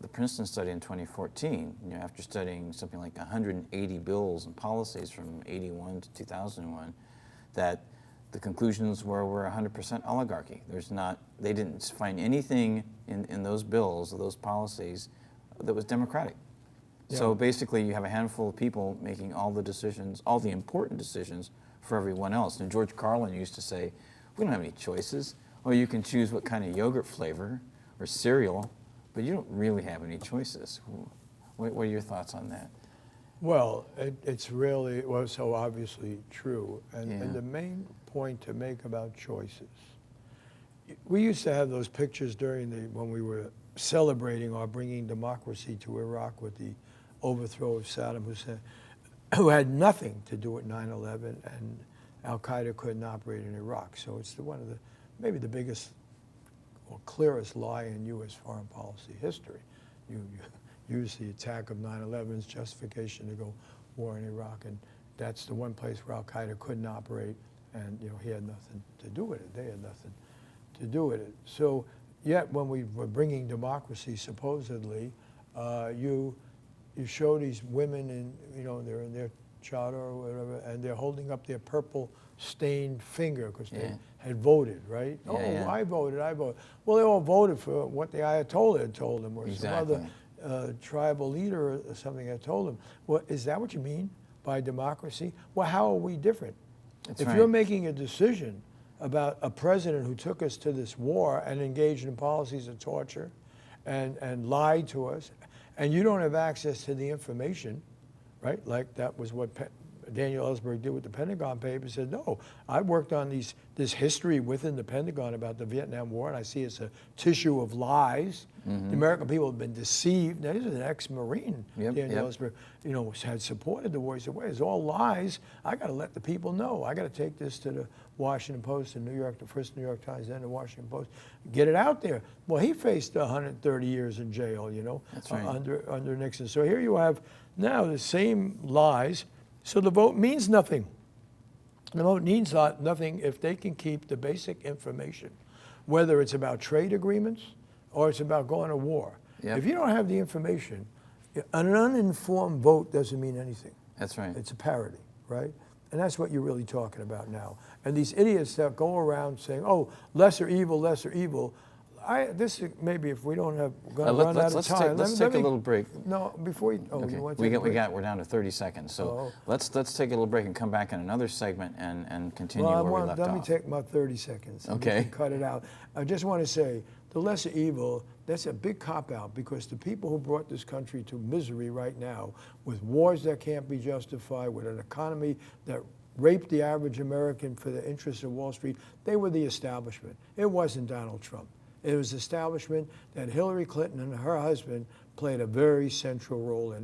the Princeton Study in 2014, after studying something like 180 bills and policies from 81 to 2001, that the conclusions were we're 100% oligarchy. They didn't find anything in those bills, or those policies, that was democratic. Yeah. So basically you have a handful of people making all the decisions, all the important decisions for everyone else. And George Carlin used to say, we don't have any choices. Or you can choose what kind of yogurt flavor or cereal, but you don't really have any choices. What are your thoughts on that? Well, it's really, well, so obviously true. And the main point to make about choices, we used to have those pictures when we were celebrating our bringing democracy to Iraq with the overthrow of Saddam Hussein, who had nothing to do with 9/11, and Al-Qaeda couldn't operate in Iraq. So it's one of maybe the biggest or clearest lie in U.S. foreign policy history. You use the attack of 9/11's justification to go war in Iraq, and that's the one place where Al-Qaeda couldn't operate, and he had nothing to do with it. They had nothing to do with it. So yet when we were bringing democracy, supposedly, you show these women they're in their charter or whatever, and they're holding up their purple stained finger because they had voted, right? I voted. Well, they all voted for what the Ayatollah had told them, or some other tribal leader or something had told them. Well, is that what you mean by democracy? Well, how are we different? If you're making a decision about a president who took us to this war and engaged in policies of torture and lied to us, and you don't have access to the information, right? Like that was what Daniel Ellsberg did with the Pentagon Papers. Said, no, I worked on this history within the Pentagon about the Vietnam War, and I see it's a tissue of lies. The American people have been deceived. Now, this is an ex-Marine, Daniel Ellsberg, had supported the war. He said, wait, it's all lies. I got to let the people know. I got to take this to the Washington Post and the first New York Times, then the Washington Post, get it out there. Well, he faced 130 years in jail, That's right. under Nixon. So here you have now the same lies. So the vote means nothing. The vote means nothing if they can keep the basic information, whether it's about trade agreements or it's about going to war. If you don't have the information, an uninformed vote doesn't mean anything. That's right. It's a parody, right? And that's what you're really talking about now. And these idiots that go around saying, oh, lesser evil, lesser evil. This maybe if we don't have run out of time. Let's take a little break. No, before you. Oh, okay. You want to take a break? We're down to 30 seconds. So let's take a little break and come back in another segment and continue where we left off. Let me take my 30 seconds. Okay. You can cut it out. I just want to say the lesser evil. That's a big cop-out, because the people who brought this country to misery right now, with wars that can't be justified, with an economy that raped the average American for the interests of Wall Street, they were the establishment. It wasn't Donald Trump. It was establishment that Hillary Clinton and her husband played a very central role in.